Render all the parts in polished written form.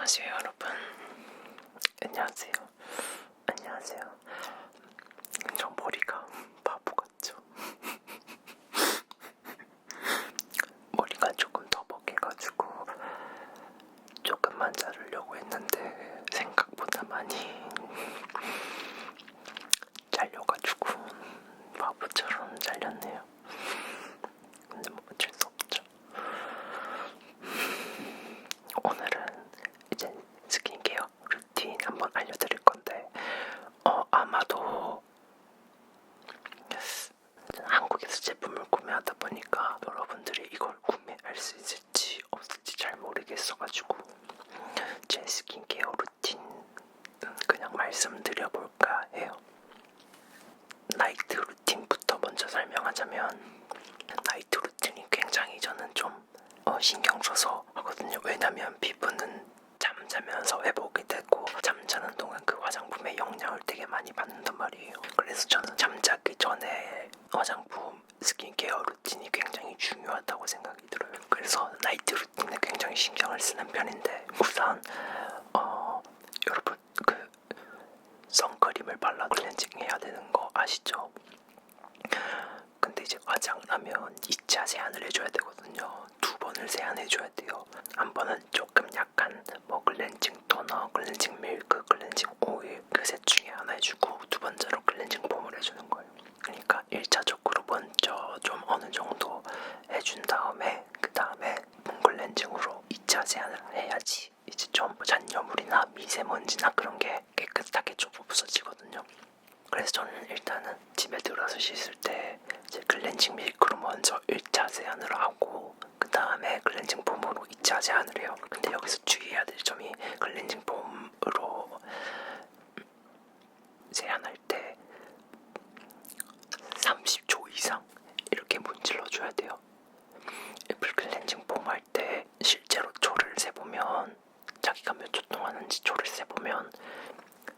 안녕하세요 여러분. 안녕하세요. 저 머리가 바보 같죠? 머리가 조금 더벅해가지고 조금만 자르려고 했는데 생각보다 많이 잘려가지고 바보처럼 잘렸네요. 근데 뭐 어쩔 수 없죠. 오늘은 이제 스킨케어 루틴 한번 알려드릴 건데 아마도 한국에서 제품을 구매하다 보니까 여러분들이 이걸 구매할 수 있을지 없을지 잘 모르겠어가지고 제 스킨케어 루틴 그냥 말씀드려볼까 해요. 나이트 루틴부터 먼저 설명하자면 나이트 루틴이 굉장히 저는 좀 신경 써서 하거든요. 왜냐면 피부는 잠자면서 회복이 되고 잠자는 동안 그 화장품의 영향을 되게 많이 받는단 말이에요. 그래서 저는 잠자기 전에 화장품 스킨케어 루틴이 굉장히 중요하다고 생각이 들어요. 그래서 나이트 루틴에 굉장히 신경을 쓰는 편인데 우선 여러분 그 선크림을 발라 클렌징 해야 되는 거 아시죠? 근데 이제 화장을 하면 2차 세안을 해줘야 되거든요. 2번을 세안해줘야 돼요. 한 번은 조금 약간 뭐 클렌징 토너, 클렌징 밀크, 클렌징 오일 그 셋 중에 하나 해주고 두 번째로 클렌징 폼을 해주는 거예요. 그러니까 1차적으로 먼저 좀 어느 정도 해준 다음에 그 다음에 폼 클렌징으로 2차 세안을 해야지 이제 좀 잔여물이나 미세먼지나 그런 게 깨끗하게 좀 없어지거든요. 그래서 저는 일단은 집에 들어서 씻을 때 이제 클렌징 밀크로 먼저 1차 세안을 하고 그 다음에 클렌징 폼으로 2차 세안을 해요. 근데 여기서 주의해야 될 점이 클렌징 폼으로 세안할 때 30초 이상 이렇게 문질러줘야 돼요. 애플 클렌징 폼 할 때 실제로 초를 세보면 자기가 몇 초 동안 하는지 초를 세보면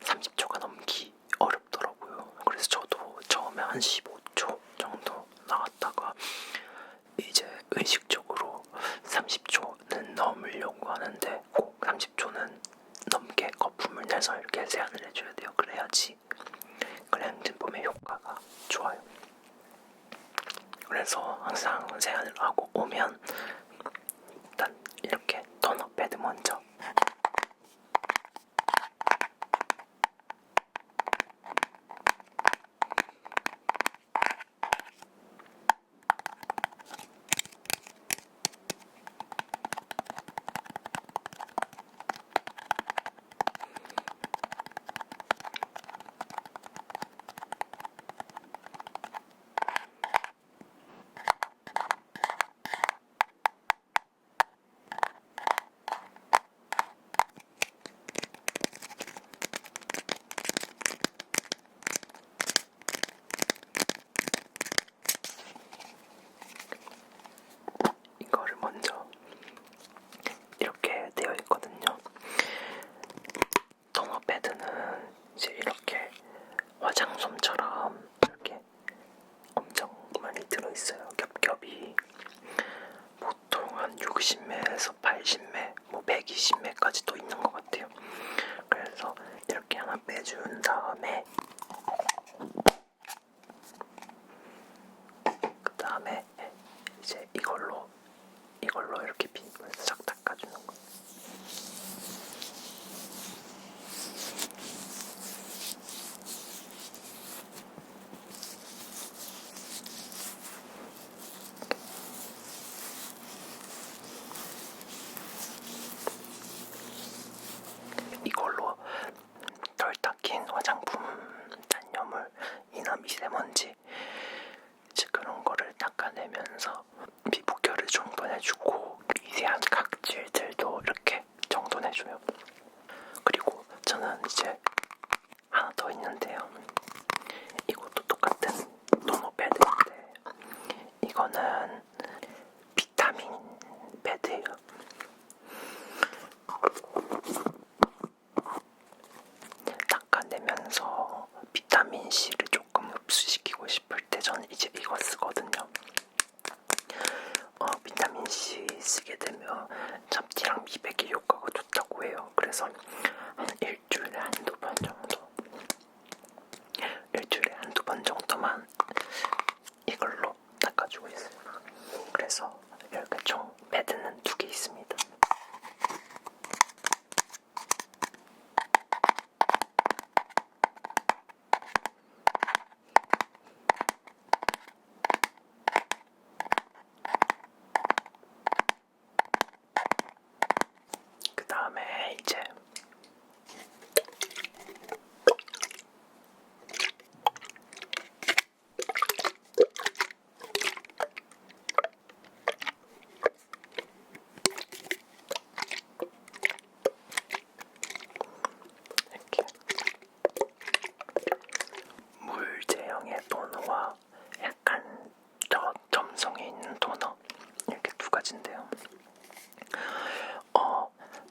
30초가 넘기 어렵더라고요. 그래서 저도 처음에 한 15초 정도 나왔다가 이제 의식적으로 30초는 넘으려고 하는데 꼭 30초는 넘게 거품을 내서 이렇게 세안을 해줘야 돼요. 그래야지 클렌징 폼의 효과가 좋아요. 그래서 항상 세안을 하고 오면 일단 이렇게 토너 패드 먼저 이거를 먼저 이렇게 되어 있거든요. 토너 패드는 이제 이렇게 화장솜처럼 이렇게 엄청 많이 들어있어요. 겹겹이 보통 한 60매에서 80매, 뭐 120매까지도 있는 것 같아요. 그래서 이렇게 하나 빼준 다음에 그 다음에 이제 이걸로 이렇게 비비면서 싹 닦아주는 거예요. 이걸로 덜 닦인 화장품 잔여물이나 미세먼지 이제 그런 거를 닦아내면서 피부결을 정돈해주고 미세한 각질들도 이렇게 정돈해줘요. 그리고 저는 이제 하나 더 있는데요. 이것도 똑같은 토너 패드인데 이거는 비타민 패드예요. 닦아내면서 비타민C를 조금 흡수시키고 싶을 때 저는 이제 이거 쓰거든요. 비타민C 쓰게 되면 잡티랑 미백의 효과가 좋다고 해요. 그래서 그래서 한 일주일에 한두 번 정도만 이걸로 닦아주고 있어요. 그래서 이렇게 총 패드는 2개 있습니다. 그 다음에 이제 이렇게 물 제형의 토너와 약간 점성이 있는 토너, 이렇게 2가지인데요.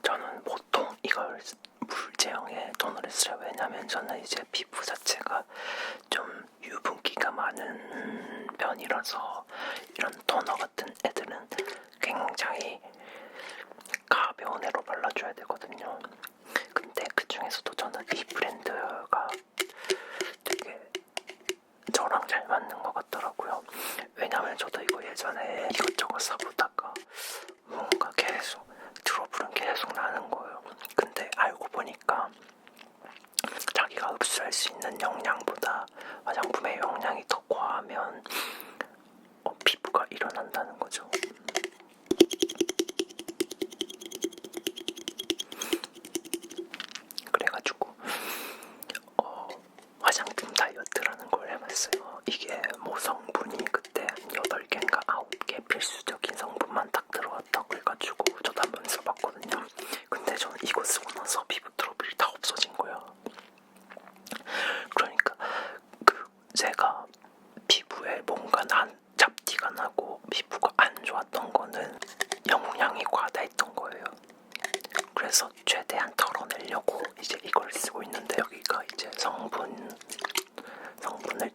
저는 보통 이걸 물 제형의 토너를 써요. 왜냐면 저는 이제 피부 자체가 좀 유분기가 많은 편이라서 이런 토너 같은 애들은 굉장히 가벼운 애로 발라줘야 되거든요. 근데 그 중에서도 저는 이 브랜드가 되게 저랑 잘 맞는 것 같더라고요. 왜냐면 저도 이거 예전에 이것저것 사보다가 뭔가 계속 트러블은 계속 나는 거예요. 근데 알고 보니까 자기가 흡수할 수 있는 용량보다 화장품의 용량이 더 과하면 피부가 일어난다는 거죠. 그래가지고 화장품 다이어트라는 걸 해봤어요. 이게 뭐 성분이 그때 한 8개인가 9개 필수적인 성분만 딱 들어갔다고 해가지고 저도 한번 써봤거든요. 근데 저는 이거 쓰고 나서 피부 트러블이 다 없어진 거예요. 그러니까 제가 피부에 뭔가 잡티가 나고 피부가 안 좋았던 거는 용량이 과다했던 거예요. 그래서 최대한 덜어내려고 이제 이걸 쓰고 있는데, 여기가 이제 성분을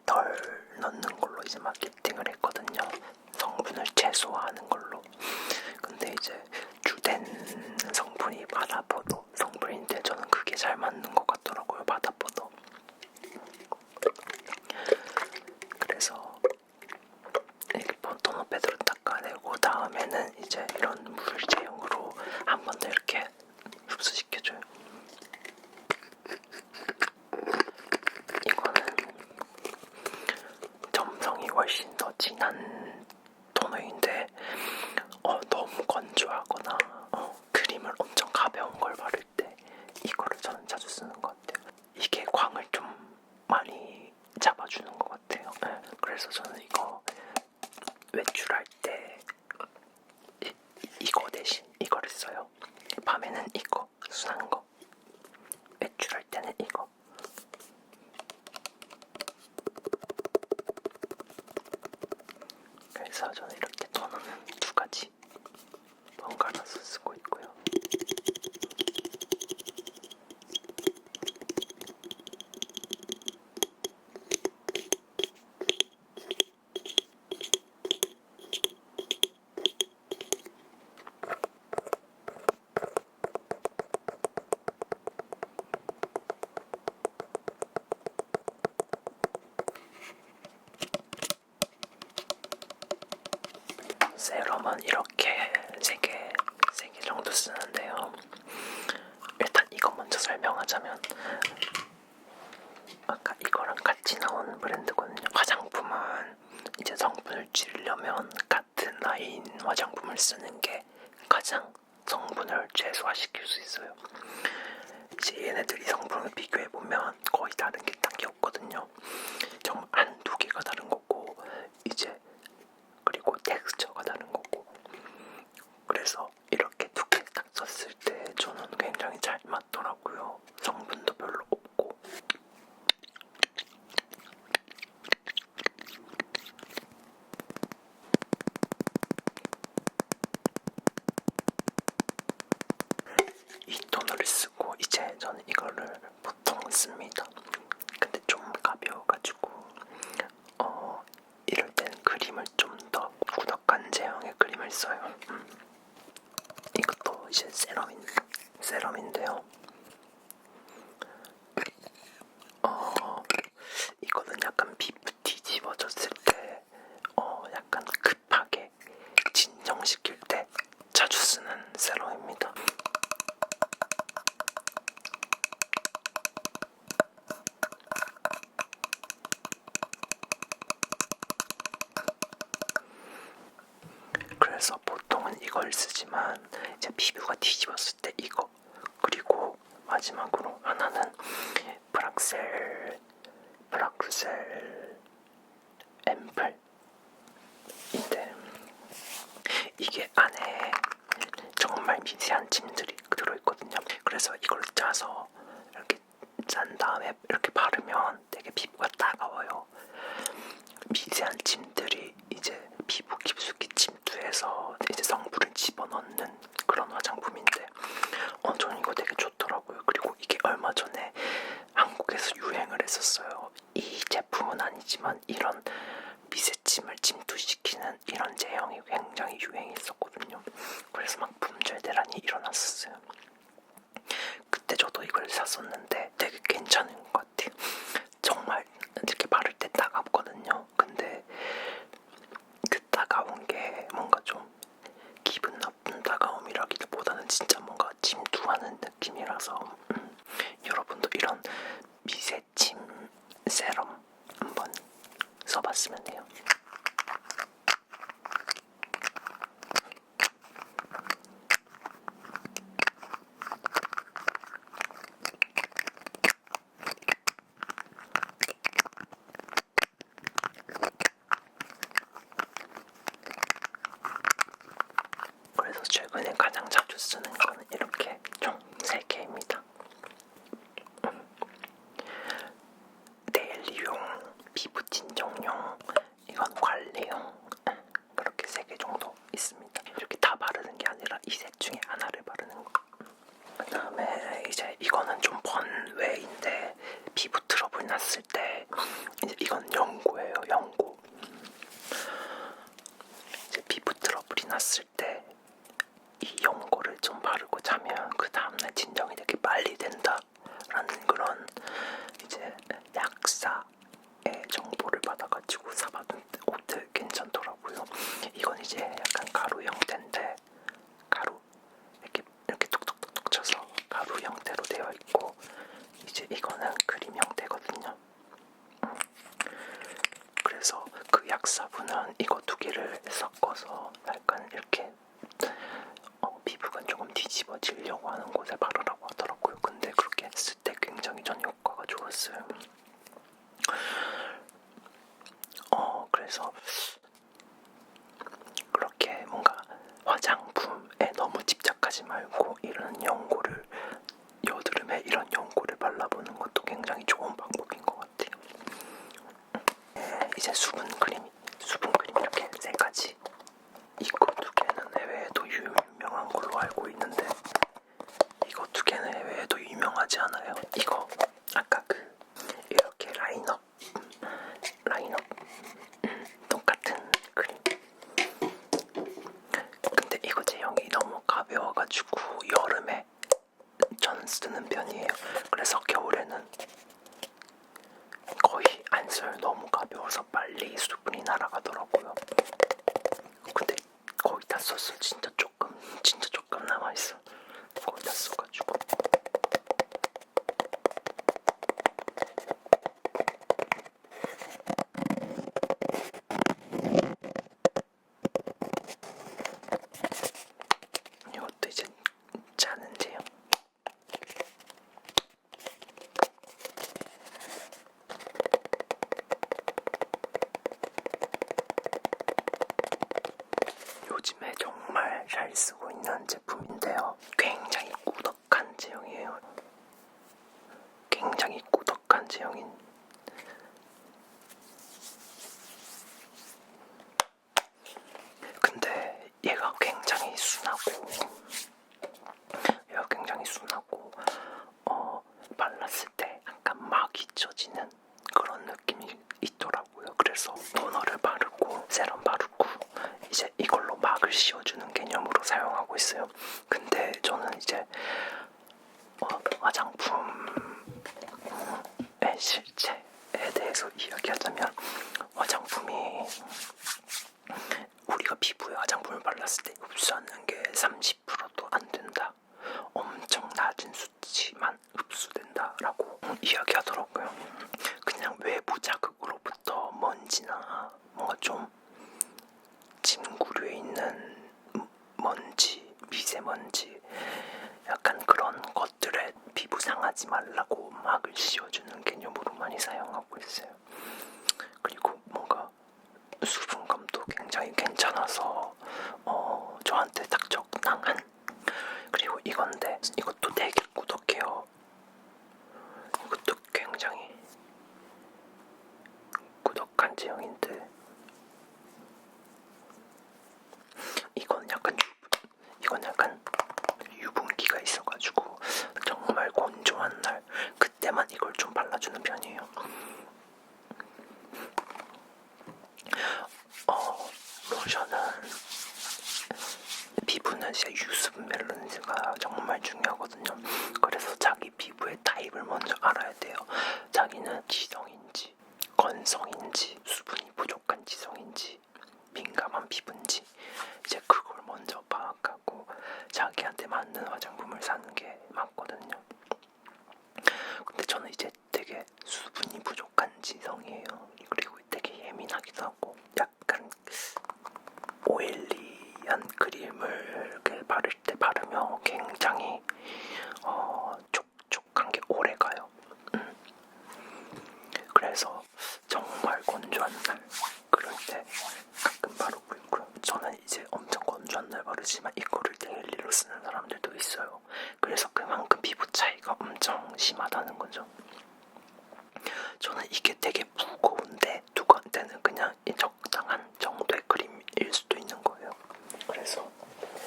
덜 넣는 걸로 이제 마케팅을 했거든요. 성분을 최소화하는 걸로. 근데 이제 주된 성분이 바다포도 성분인데 저는 그게 잘 맞는 것 같더라고요. 바다포도. 그래서 이렇게 토너 패드로 닦아내고 다음에는 이제 이런 물 제형으로 한 번 더 이렇게 흡수시켜줘요. 이거는 점성이 훨씬 더 진한 토너인데 너무 건조하거나 크림을 엄청 가벼운 걸 바를 때 이거를 저는 자주 쓰는 것 같아요. 이게 광을 좀 많이 잡아주는 것 같아요. 네. 그래서 저는 이거 외출할 때 이거 대신 이거를 써요. 밤에는 이거 순한 거, 외출할 때는 이거. 그래서 저는 이렇게 토너는 2가지 번갈아서 쓰고 있고요. 세럼은 이렇게 3개 정도 쓰는데요. 일단 이거 먼저 설명하자면, 아까 이거랑 같이 나온 브랜드거든요. 화장품은 이제 성분을 줄이려면 같은 라인 화장품을 쓰는 게 가장 성분을 최소화시킬 수 있어요. 이제 얘네들이 성분을 비교해보면 거의 다른 게 딱히 없거든요. 정말 한두 개가 다른 거고, 이제 그리고 텍스처가 다른 거고. 그래서 이렇게 2개 딱 썼을 때 저는 굉장히 잘 맞더라고요. 성분도 별로 없고. 이 토너를 쓰고 이제 저는 이거를 보통 씁니다. 근데 좀 가벼워가지고 이럴 땐 크림을 좀 더 꾸덕한 제형의 크림을 써요. 이것도 이제 세럼인데요. 그래서 보통은 이걸 쓰지만 이제 피부가 뒤집었을 때 이거, 그리고 마지막으로 하나는 브락셀 앰플인데 이게 안에 정말 미세한 침들이 들어있거든요. 그래서 이걸 짜서 이렇게 짠 다음에 이렇게 바르면 되게 피부가 따가워요. 미세한 침들이 이제 피부 깊숙이 침투해서 이제 성분을 집어넣는 그런 화장품인데 저는 이거 되게 좋더라고요. 그리고 이게 얼마 전에 한국에서 유행을 했었어요. 이 제품은 아니지만 이런 미세침을 침투시키는 이런 제형이 굉장히 유행했었거든요. 그래서 막 품절 대란이 일어났었어요. 그때 저도 이걸 샀었는데 되게 괜찮은 것 같아요. 정말 이렇게 바를 때 따갑거든요. 근데 그 따가운 게 뭔가 좀 기분 나쁜 따가움이라기보다는 진짜 뭔가 침투하는 느낌이라서 여러분도 이런 미세침 세럼 한번 써봤으면 해요. 그래서 최근에 가장 자주 쓰는 거는 이렇게 총 3개입니다. 데일리용, 피부 진정용, 이건 관리용, 그렇게 3개 정도 있습니다. 이렇게 다 바르는 게 아니라 이 셋 중에 하나를 바르는 거. 그 다음에 이제 이거는 좀 번외인데 피부 트러블 났을 때 이제 이건 연고예요. 연고. 이제 피부 트러블이 났을 때 이 연고를 좀 바르고 자면 그 다음날 진정이 되게 빨리 된다라는 그런 이제 약사의 정보를 받아가지고 사봤는데 되게 괜찮더라고요. 이건 이제 약간 가루 형태인데 가루 이렇게 톡톡톡톡 쳐서 가루 형태로 되어 있고 이제 이거는 크림 형태거든요. 그래서 그 약사분은 이거 2개를 섞어서 약간 이렇게 피부가 조금 뒤집어지려고 하는 곳에 바르라고 하더라고요. 근데 그렇게 했을 때 굉장히 전 효과가 좋았어요. 그래서 그렇게 뭔가 화장품에 너무 집착하지 말고 이런 연고를 여드름에 이런 연고를 발라보는 것도 굉장히 좋은 방법인 것 같아요. 이제 수분 크림 이렇게 3가지. 이거 2개는 해외에도 유명한 걸로 알고 있는데 이거 2개는 해외에도 유명하지 않아요. 이거 아까 이렇게 라인업 똑같은 크림. 근데 이거 제형이 너무 가벼워가지고 여름에 전 쓰는 편이에요. 그래서 겨울에는 거의 안 써요. 너무 가벼워서 빨리 수분이 날아가더라고요. 근데 거의 다 썼어. 진짜 조금 남아있어. 거의 다 써가지고. 이것도 이제 짜는데요. 요즘에 정말 잘 쓰고 있는 제품인데요. 굉장히 꾸덕한 제형이에요. 굉장히 꾸덕한 제형인 근데 얘가 굉장히 순하고 발랐을 때 약간 막이 쪄지는 그런 느낌이 있더라고요. 그래서 토너를 바르고 세럼 바르고 이제 이걸로 막을 씌워주는 개념으로 사용하고 있어요. 하지 말라고 막을 씌워주는 개념으로 많이 사용하고 있어요. 그리고 뭔가 수분감도 굉장히 괜찮아서 저한테 딱 적당한. 그리고 이건데 이것도 되게 꾸덕해요. 이것도 굉장히 꾸덕한 제형인데 이건 약간 유분기가 있어가지고 정말 건조한 날 그때만 이걸 좀 발라주는 편이에요. 로션은 피부는 진짜 유수분 밸런스가 정말 중요하거든요. 그래서 자기 피부의 타입을 먼저 알아야 돼요. 자기는 지성인지 건성인지 수분이 부족한 지성인지 민감한 피부인지 이제 그걸 먼저 파악하고 자기한테 맞는 화장품을 사는 게 맞거든요. 근데 저는 이제 되게 수분이 부족한 지성이에요. 그리고 되게 예민하기도 하고 약간 오일리한 크림을 이렇게 바를 때 바르면 굉장히 촉촉한 게 오래 가요. 그래서 정말 건조한 날 그럴 때 가끔 바르고 있고요. 저는 이제 엄청 건조한 날 바르지만 이거를 데일리로 쓰는 사람들도 있어요. 그래서 그만큼 피부 차이가 엄청 심하다는 거죠. 저는 이게 되게 무거운데 누구한테는 그냥 적당한 정도의 크림일 수도 있는 거예요. 그래서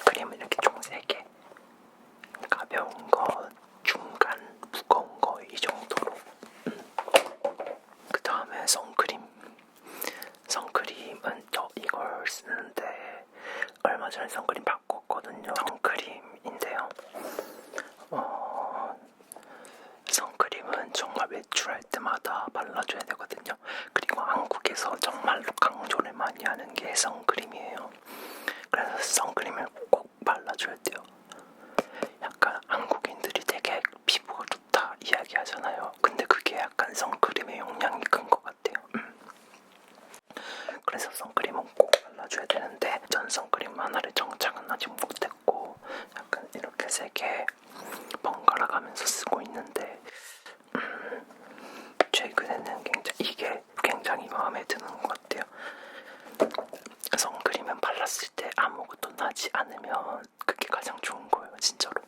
크림은 이렇게 총 3개, 가벼운 거, 중간, 무거운 거 이 정도로. 그 다음에 선크림은 저 이걸 쓰는데 얼마 전에 선크림 바꿨거든요. 선크림인데요. 선크림은 정말 외출할 때마다 발라줘야 되거든요. 그리고 한국에서 정말로 강조를 많이 하는 게 선크림이에요. 그래서 선크림을 꼭 발라줘야 돼요. 약간 한국인들이 되게 피부가 좋다 이야기하잖아요. 근데 그게 약간 선크림의 영향이 큰 것 같아요. 그래서 선크림은 꼭 발라줘야 되는데 전 선크림 하나를 정착은 아직 못했고 약간 이렇게 3개 번갈아 가면서 쓰고 있는데 최근에는 이게 굉장히 마음에 드는 것 같아요. 선크림은 발랐을 때 아무것도 나지 않으면 그게 가장 좋은 거예요, 진짜로.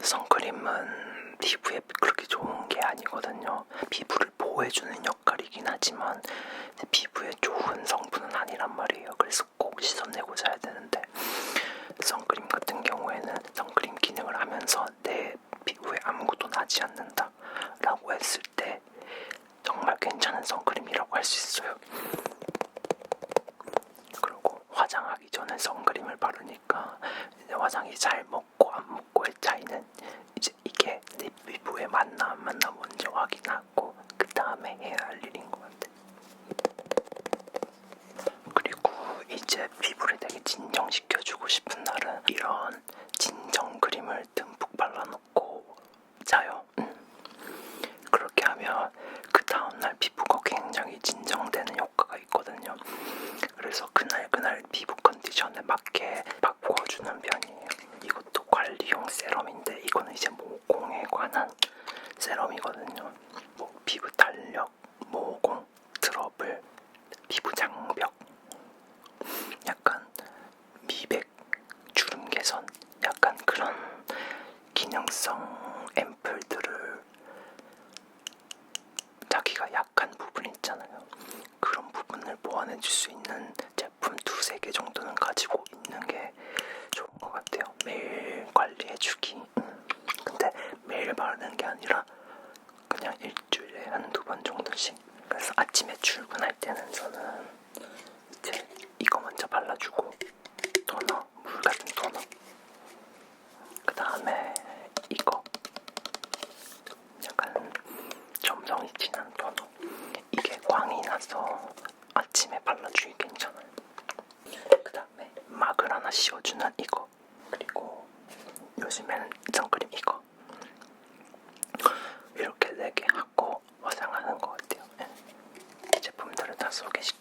선크림은 피부에 그렇게 좋은 게 아니거든요. 피부를 보호해주는 역할이긴 하지만 피부에 좋은 성분은 아니란 말이에요. 그래서 꼭 씻어내고 자야 되는데 선크림 같은 경우에는 선크림 기능을 하면서 내 피부에 아무것도 나지 않는다 라고 했을 때 정말 괜찮은 선크림이라고 할 수 있어요. 그리고 화장하기 전에 선크림을 바르니까 이제 화장이 잘 먹고 안 먹고의 차이는 이제 이게 내 피부에 맞나 안 맞나 먼저 확인하고 그 다음에 해야 할 일인 것 같아. 그리고 이제 피부를 되게 진정시켜주고 싶은 날은 이런 진정 크림을 듬뿍 발라놓고 자요. 그렇게 하면 그 다음날 피부가 굉장히 진정되는 효과가 있거든요. 그래서 그날 피부 컨디션에 맞게 바꿔주는 편이에요. 이것도 관리용 세럼인데 이거는 이제 모공에 관한 세럼이거든요. 뭐 피부 탄력, 모공, 트러블, 피부 장벽, 약간 미백, 주름 개선, 약간 그런 기능성 앰플들을 자기가 약한 부분 있잖아요. 그런 부분을 보완해줄 수 있는 제품 2-3개 정도는 가지고 있는 게 좋은 것 같아요. 매일 관리해주기. 근데 매일 바르는 게 아니라 그냥 일주일에 1-2번 정도씩. 그래서 아침에 출근할 때는 저는 이제 이거 먼저 발라주고 토너, 물 같은 토너. 그 다음에 이거 약간 점성이 진한 토너. 이게 광이 나서 아침에 발라주기 괜찮아요. 그 다음에 막을 하나 씌워주는 이거. 그리고 요즘에는 선크림 이거. 이렇게 4개 하고 화장하는 것 같아요. 제품들을 다 소개시켜